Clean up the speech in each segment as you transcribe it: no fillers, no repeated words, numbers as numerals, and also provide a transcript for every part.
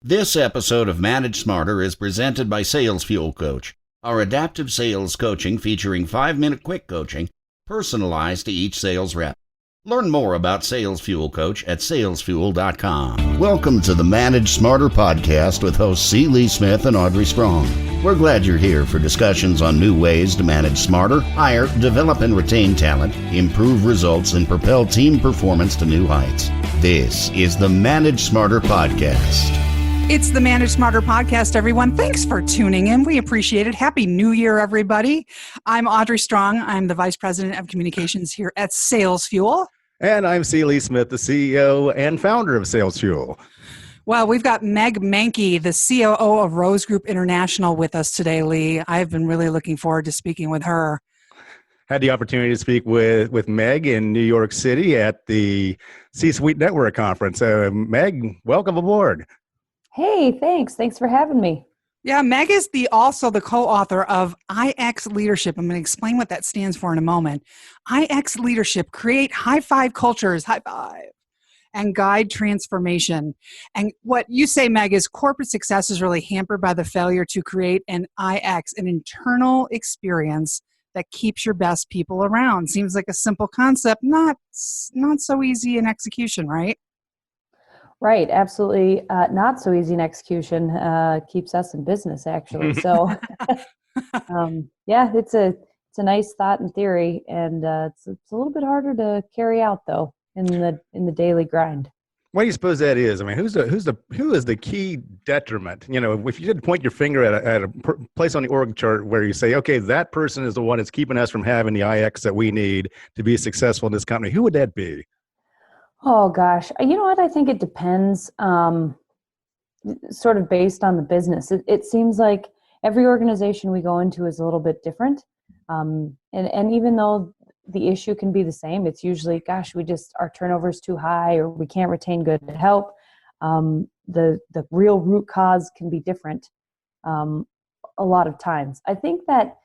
This episode of Manage Smarter is presented by Sales Fuel Coach, our adaptive sales coaching featuring 5-minute quick coaching personalized to each sales rep. Learn more about Sales Fuel Coach at salesfuel.com. Welcome to the Manage Smarter podcast with hosts C. Lee Smith and Audrey Strong. We're glad you're here for discussions on new ways to manage smarter, hire, develop and retain talent, improve results, and propel team performance to new heights. This is the Manage Smarter podcast. It's the Manage Smarter podcast, everyone. Thanks for tuning in. We appreciate it. Happy New Year, everybody. I'm Audrey Strong. I'm the Vice President of Communications here at Sales Fuel. And I'm C. Lee Smith, the CEO and founder of Sales Fuel. Well, we've got Meg Mankey, the COO of Rose Group International, with us today, Lee. I've been really looking forward to speaking with her. Had the opportunity to speak with Meg in New York City at the C-Suite Network Conference. Meg, welcome aboard. Hey, thanks. Thanks for having me. Yeah, Meg is also the co-author of IX Leadership. I'm going to explain what that stands for in a moment. IX Leadership, create high-five cultures, high-five, and guide transformation. And what you say, Meg, is corporate success is really hampered by the failure to create an IX, an internal experience that keeps your best people around. Seems like a simple concept, not so easy in execution, right? Right, absolutely. Not so easy in execution. Keeps us in business, actually. So, yeah, it's a nice thought and theory, and it's a little bit harder to carry out though in the daily grind. What do you suppose that is? I mean, who is the key detriment? You know, if you did point your finger at a place on the org chart where you say, okay, that person is the one that's keeping us from having the IX that we need to be successful in this company, who would that be? Oh gosh, you know what? I think it depends, sort of based on the business. It seems like every organization we go into is a little bit different, and even though the issue can be the same, it's usually, gosh, our turnover is too high, or we can't retain good help. The real root cause can be different a lot of times. I think that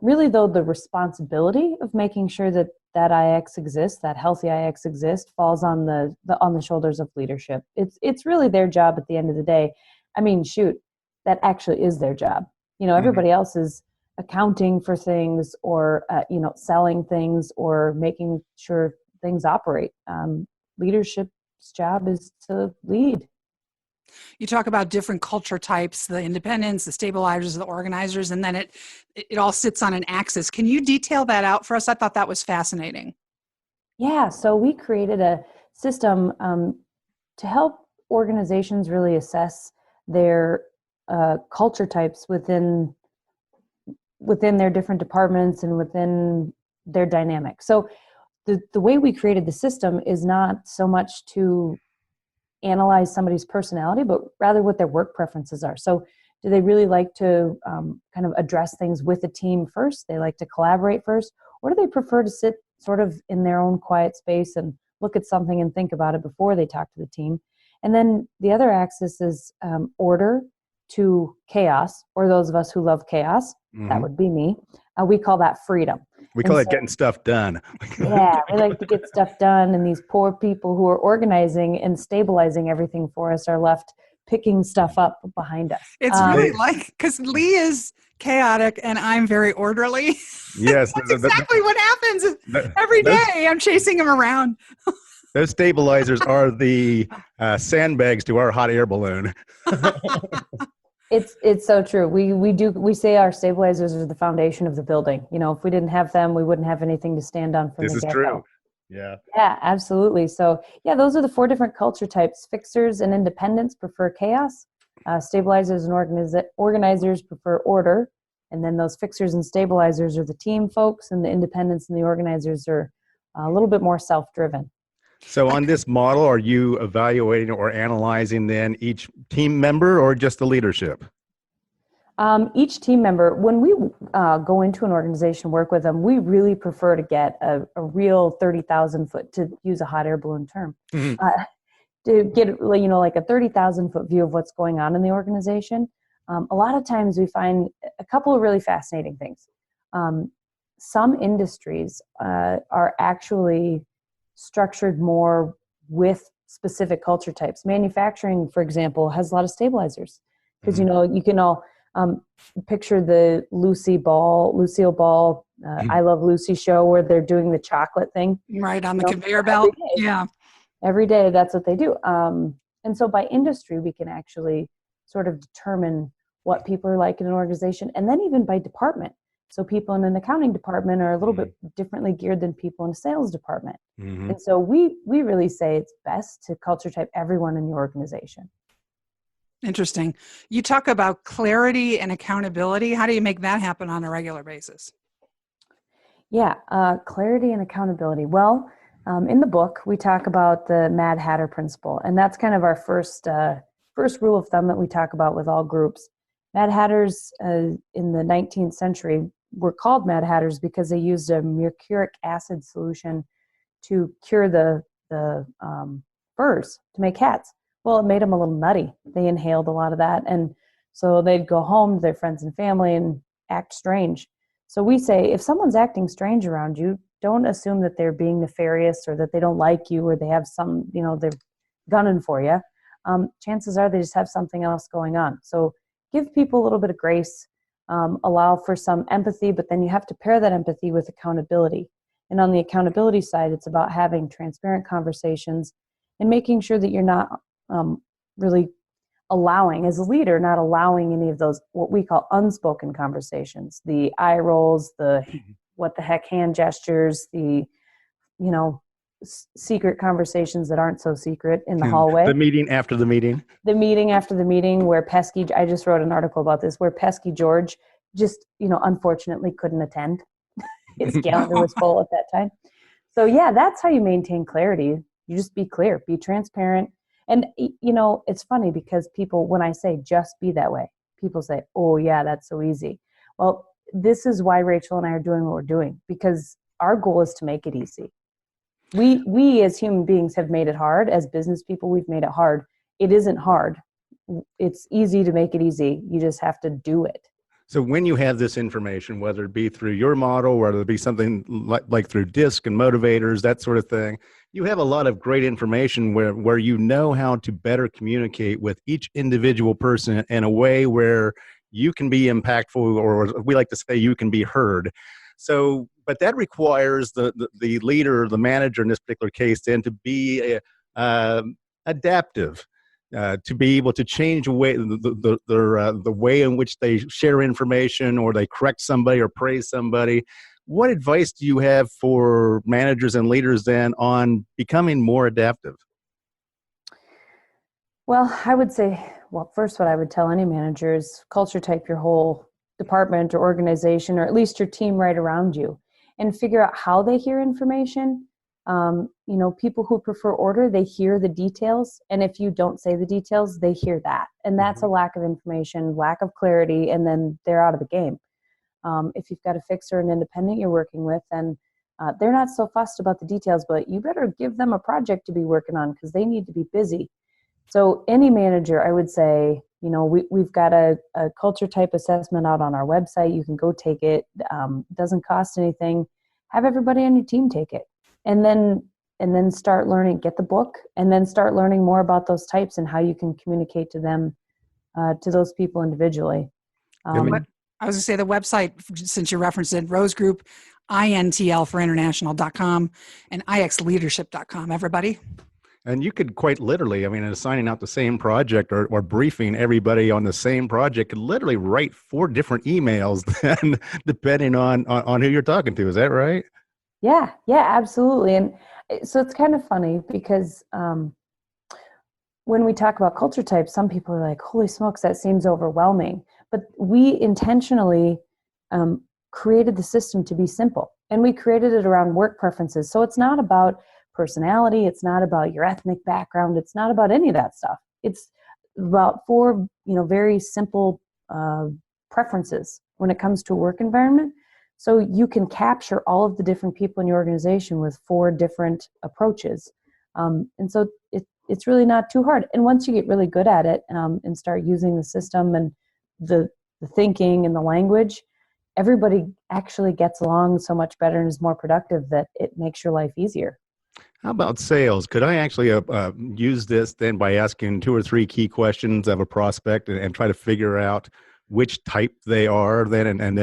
really, though, the responsibility of making sure that IX exists, that healthy IX exists, falls on the shoulders of leadership. It's really their job at the end of the day. I mean, shoot, that actually is their job. You know, everybody else is accounting for things, or selling things, or making sure things operate. Leadership's job is to lead. You talk about different culture types, the independents, the stabilizers, the organizers, and then it all sits on an axis. Can you detail that out for us? I thought that was fascinating. Yeah, so we created a system to help organizations really assess their culture types within their different departments and within their dynamic. So the way we created the system is not so much to analyze somebody's personality, but rather what their work preferences are. So do they really like to kind of address things with a team first? They like to collaborate first? Or do they prefer to sit sort of in their own quiet space and look at something and think about it before they talk to the team? And then the other axis is order to chaos, or those of us who love chaos, that would be me. We call that freedom. We call it getting stuff done. Yeah, we like to get stuff done, and these poor people who are organizing and stabilizing everything for us are left picking stuff up behind us. It's really because Lee is chaotic and I'm very orderly. Yes. That's exactly what happens every day. I'm chasing him around. Those stabilizers are the sandbags to our hot air balloon. It's so true. We say our stabilizers are the foundation of the building. You know, if we didn't have them, we wouldn't have anything to stand on from the get-go. This is true. Yeah. Yeah, absolutely. So yeah, those are the 4 different culture types. Fixers and independents prefer chaos. Stabilizers and organizers prefer order. And then those fixers and stabilizers are the team folks, and the independents and the organizers are a little bit more self-driven. So on this model, are you evaluating or analyzing then each team member or just the leadership? Each team member, when we go into an organization, work with them, we really prefer to get a real 30,000 foot, to use a hot air balloon term, to get, like a 30,000 foot view of what's going on in the organization. A lot of times we find a couple of really fascinating things. Some industries are actually structured more with specific culture types. Manufacturing, for example, has a lot of stabilizers because, Mhm. you can all picture the Lucille Ball, I Love Lucy show where they're doing the chocolate thing. Right on the conveyor Every belt. day. Yeah. Every day, that's what they do. And so by industry, we can actually sort of determine what people are like in an organization, and then even by department. So people in an accounting department are a little bit differently geared than people in a sales department. Mhm. And so we really say it's best to culture type everyone in the organization. Interesting. You talk about clarity and accountability. How do you make that happen on a regular basis? Yeah, clarity and accountability. Well, in the book, we talk about the Mad Hatter principle, and that's kind of our first rule of thumb that we talk about with all groups. Mad Hatters in the 19th century were called Mad Hatters because they used a mercuric acid solution to cure the furs to make hats. Well, it made them a little nutty. They inhaled a lot of that, and so they'd go home to their friends and family and act strange. So we say, if someone's acting strange around you, don't assume that they're being nefarious or that they don't like you or they have some, they're gunning for you. Chances are they just have something else going on. So give people a little bit of grace, allow for some empathy, but then you have to pair that empathy with accountability. And on the accountability side, it's about having transparent conversations and making sure that you're not really allowing, as a leader, not allowing any of those, what we call unspoken conversations, the eye rolls, the what the heck hand gestures, the, secret conversations that aren't so secret in the hallway. The meeting after the meeting. The meeting after the meeting where I just wrote an article about this, where pesky George just, unfortunately couldn't attend. His calendar was full at that time. So yeah, that's how you maintain clarity. You just be clear, be transparent. And, it's funny because people, when I say just be that way, people say, oh yeah, that's so easy. Well, this is why Rachel and I are doing what we're doing, because our goal is to make it easy. We as human beings have made it hard. As business people, we've made it hard. It isn't hard. It's easy to make it easy. You just have to do it. So when you have this information, whether it be through your model, whether it be something like through DISC and motivators, that sort of thing, you have a lot of great information where you know how to better communicate with each individual person in a way where you can be impactful, or we like to say you can be heard. So, but that requires the leader, the manager in this particular case, then to be adaptive. To be able to change the way in which they share information, or they correct somebody or praise somebody. What advice do you have for managers and leaders then on becoming more adaptive? Well, I would say, first, what I would tell any manager is culture type your whole department or organization, or at least your team right around you, and figure out how they hear information. People who prefer order, they hear the details. And if you don't say the details, they hear that. And that's a lack of information, lack of clarity, and then they're out of the game. If you've got a fixer, an independent you're working with, then they're not so fussed about the details, but you better give them a project to be working on because they need to be busy. So any manager, I would say, we've got a culture type assessment out on our website. You can go take it. Doesn't cost anything. Have everybody on your team take it. And then start learning, get the book, and then start learning more about those types and how you can communicate to them, to those people individually. I was going to say the website, since you referenced it, Rose Group, INTL for international.com and IXleadership.com. Everybody. And you could quite literally, assigning out the same project or briefing everybody on the same project could literally write 4 different emails then, depending on who you're talking to. Is that right? Yeah, absolutely. And so it's kind of funny because when we talk about culture types, some people are like, holy smokes, that seems overwhelming. But we intentionally created the system to be simple. And we created it around work preferences. So it's not about personality. It's not about your ethnic background. It's not about any of that stuff. It's about 4, very simple preferences when it comes to a work environment. So you can capture all of the different people in your organization with 4 different approaches. And so it's really not too hard. And once you get really good at it and start using the system and the thinking and the language, everybody actually gets along so much better and is more productive that it makes your life easier. How about sales? Could I actually use this then by asking 2 or 3 key questions of a prospect and try to figure out which type they are then and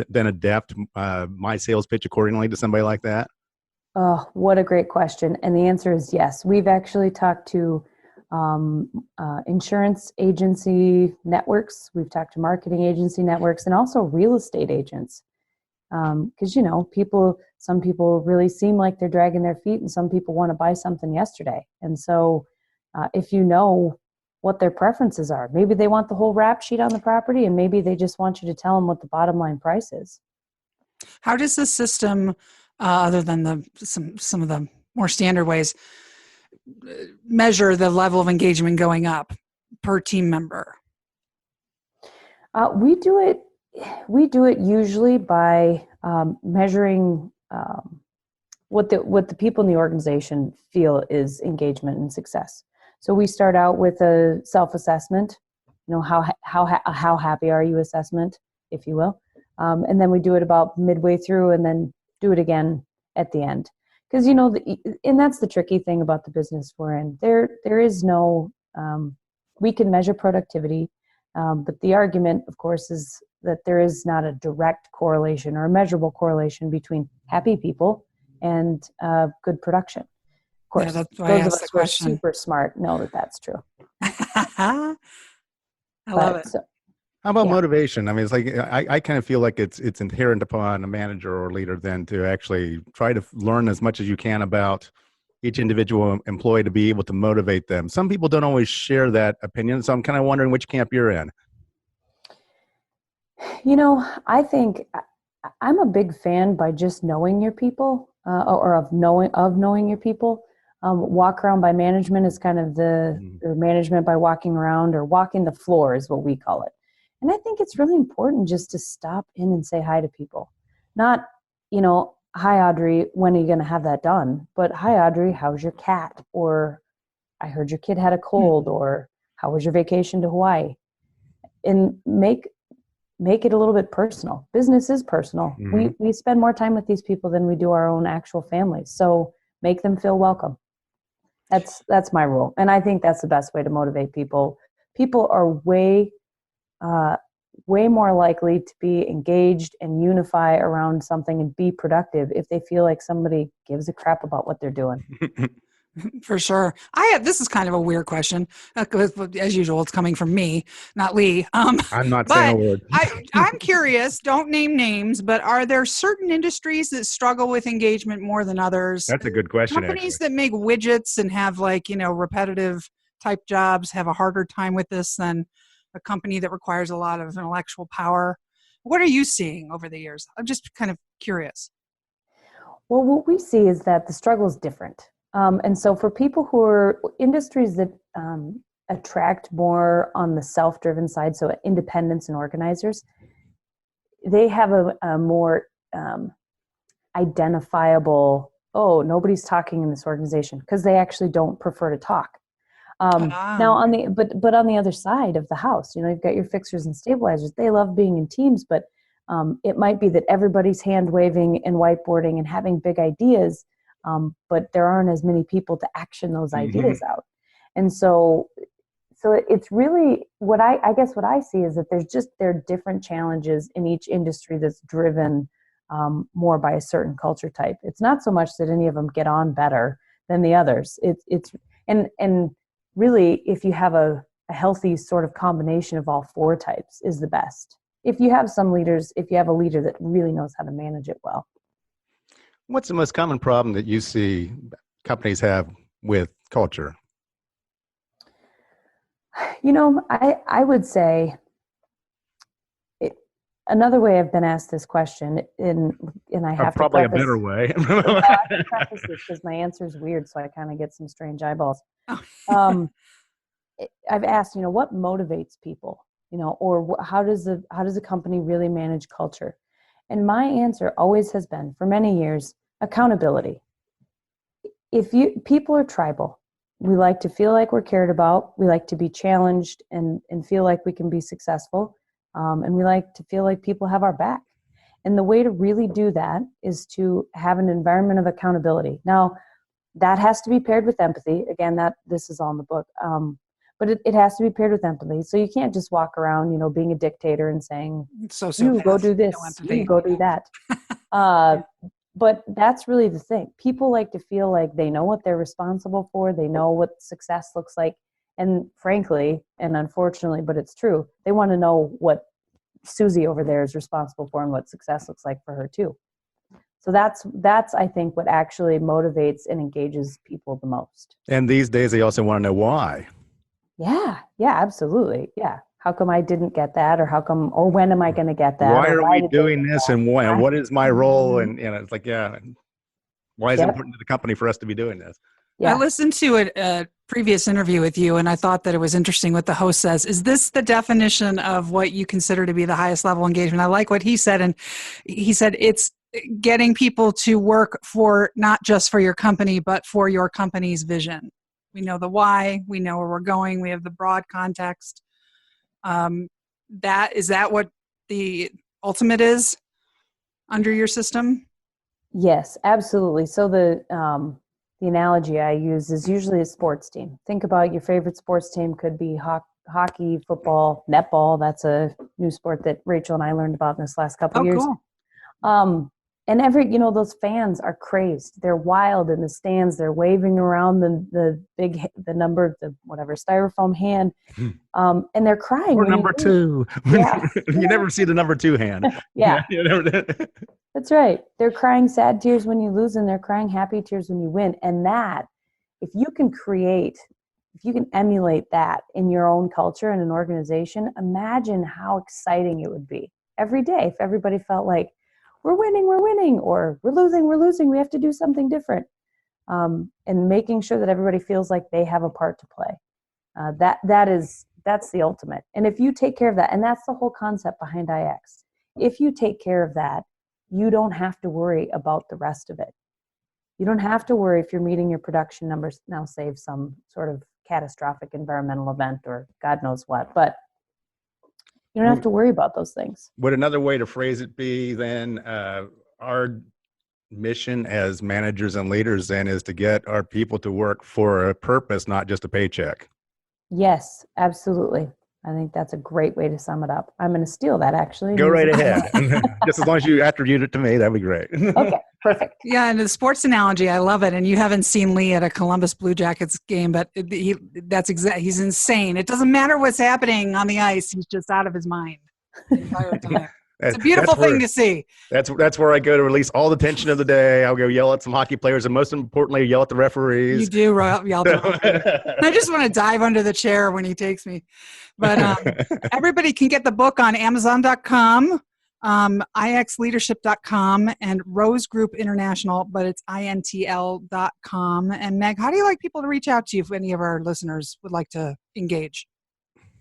then adapt my sales pitch accordingly to somebody like that? Oh, what a great question. And the answer is yes. We've actually talked to insurance agency networks. We've talked to marketing agency networks and also real estate agents. Because, some people really seem like they're dragging their feet and some people want to buy something yesterday. And so if you know what their preferences are, maybe they want the whole rap sheet on the property and maybe they just want you to tell them what the bottom line price is. How does the system, other than some of the more standard ways, measure the level of engagement going up per team member? We do it usually by measuring what the people in the organization feel is engagement and success. So we start out with a self-assessment, how happy are you assessment, if you will, and then we do it about midway through, and then do it again at the end. Because and that's the tricky thing about the business we're in. There is no we can measure productivity, but the argument, of course, is that there is not a direct correlation or a measurable correlation between happy people and good production. Of course, that's why I those of asked us the who are question. super smart know that that's true. I love it. How about Yeah. motivation? I mean, it's like I kind of feel like it's inherent upon a manager or leader then to actually try to learn as much as you can about each individual employee to be able to motivate them. Some people don't always share that opinion, so I'm kind of wondering which camp you're in. I think I'm a big fan by just knowing your people, or of knowing your people. Walk around by management is kind of or management by walking around, or walking the floor is what we call it. And I think it's really important just to stop in and say hi to people. Not, hi, Audrey, when are you going to have that done? But hi, Audrey, how's your cat? Or I heard your kid had a cold, or how was your vacation to Hawaii? And make it a little bit personal. Business is personal. Mhm. We spend more time with these people than we do our own actual families. So make them feel welcome. That's my rule. And I think that's the best way to motivate people. People are way more likely to be engaged and unify around something and be productive if they feel like somebody gives a crap about what they're doing. For sure. This is kind of a weird question. As usual, it's coming from me, not Lee. I'm not saying a word. I'm curious, don't name names, but are there certain industries that struggle with engagement more than others? That's a good question, Companies actually. that make widgets and have repetitive type jobs have a harder time with this than a company that requires a lot of intellectual power. What are you seeing over the years? I'm just kind of curious. Well, what we see is that the struggle is different. And so for people who are industries that attract more on the self-driven side, so independents and organizers, they have a more identifiable, nobody's talking in this organization, because they actually don't prefer to talk. Now on the other side of the house, you've got your fixers and stabilizers. They love being in teams, but it might be that everybody's hand waving and whiteboarding and having big ideas, but there aren't as many people to action those ideas out. And so it's really what I guess what I see is that there are different challenges in each industry that's driven more by a certain culture type. It's not so much that any of them get on better than the others. And really, if you have a healthy sort of combination of all 4 types is the best. If you have a leader that really knows how to manage it well. What's the most common problem that you see companies have with culture? I would say another way I've been asked this question, and I have probably to preface, a better way. well, I have to preface this because my answer is weird, so I kind of get some strange eyeballs. I've asked, what motivates people, or how does a company really manage culture? And my answer always has been, for many years, accountability. People are tribal. We like to feel like we're cared about. We like to be challenged and feel like we can be successful. And we like to feel like people have our back. And the way to really do that is to have an environment of accountability. Now, that has to be paired with empathy. Again, this is all in the book. But it has to be paired with empathy. So you can't just walk around, being a dictator and saying, you go do this, you go do that. But that's really the thing. People like to feel like they know what they're responsible for. They know what success looks like. And frankly, and unfortunately, but it's true, they want to know what Susie over there is responsible for and what success looks like for her too. So that's I think what actually motivates and engages people the most. And these days they also want to know why. Yeah, absolutely. Yeah. How come I didn't get that, or when am I going to get that? Why are we doing this, and when? What is my role? And it's like, why is it important to the company for us to be doing this? Yeah. I listened to a previous interview with you, and I thought that it was interesting what the host says. Is this the definition of what you consider to be the highest level engagement? I like what he said, and he said it's getting people to work for not just for your company, but for your company's vision. We know the why, we know where we're going, we have the broad context. Is that what the ultimate is under your system? Yes, absolutely. So the analogy I use is usually a sports team. Think about your favorite sports team. Could be hockey, football, netball. That's a new sport that Rachel and I learned about in this last couple of years. Cool. And those fans are crazed. They're wild in the stands. They're waving around the styrofoam hand, and they're crying. Or number 2. Yeah. You never see the number 2 hand. Yeah. That's right. They're crying sad tears when you lose, and they're crying happy tears when you win. And that, if you can emulate that in your own culture and an organization, imagine how exciting it would be every day if everybody felt like, we're winning, or we're losing, we have to do something different. And making sure that everybody feels like they have a part to play. That's the ultimate. And if you take care of that, and that's the whole concept behind IX, if you take care of that, you don't have to worry about the rest of it. You don't have to worry if you're meeting your production numbers, now save some sort of catastrophic environmental event or God knows what, but you don't have to worry about those things. Would another way to phrase it be then, our mission as managers and leaders then is to get our people to work for a purpose, not just a paycheck? Yes, absolutely. I think that's a great way to sum it up. I'm going to steal that, actually. Go right ahead. Just as long as you attribute it to me, that'd be great. Okay, perfect. Yeah, and the sports analogy, I love it. And you haven't seen Lee at a Columbus Blue Jackets game, but he's insane. It doesn't matter what's happening on the ice. He's just out of his mind the entire time. It's a beautiful thing to see. That's where I go to release all the tension of the day. I'll go yell at some hockey players, and most importantly, yell at the referees. You do yell at the referees. I just want to dive under the chair when he takes me. But everybody can get the book on Amazon.com, ixleadership.com, and Rose Group International, but it's intl.com. And Meg, how do you like people to reach out to you if any of our listeners would like to engage?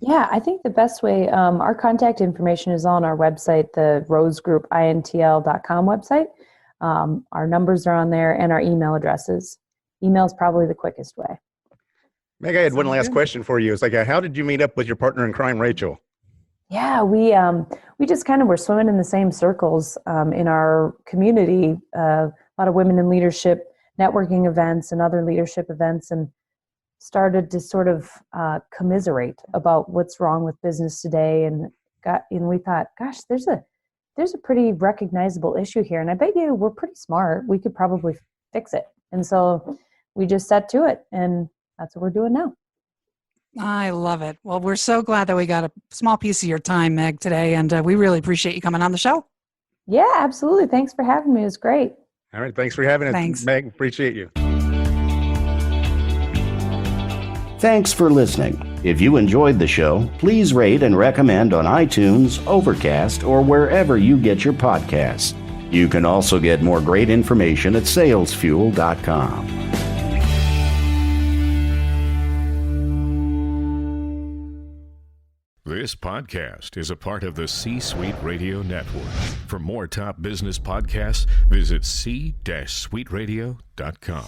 Yeah, I think the best way, our contact information is on our website, the Rose Group intl.com website. Our numbers are on there, and our email addresses. Email is probably the quickest way. Meg, I had one last question for you. It's like, how did you meet up with your partner in crime, Rachel? Yeah, we just kind of were swimming in the same circles in our community. A lot of women in leadership networking events and other leadership events, and started to sort of commiserate about what's wrong with business today, and we thought, gosh, there's a pretty recognizable issue here, and I bet you we're pretty smart. We could probably fix it. And so we just set to it, and that's what we're doing now. I love it. Well, we're so glad that we got a small piece of your time, Meg, today, and we really appreciate you coming on the show. Yeah, absolutely. Thanks for having me. It was great. All right. Thanks for having us. Thanks. Meg. Appreciate you. Thanks for listening. If you enjoyed the show, please rate and recommend on iTunes, Overcast, or wherever you get your podcasts. You can also get more great information at salesfuel.com. This podcast is a part of the C-Suite Radio Network. For more top business podcasts, visit c-suiteradio.com.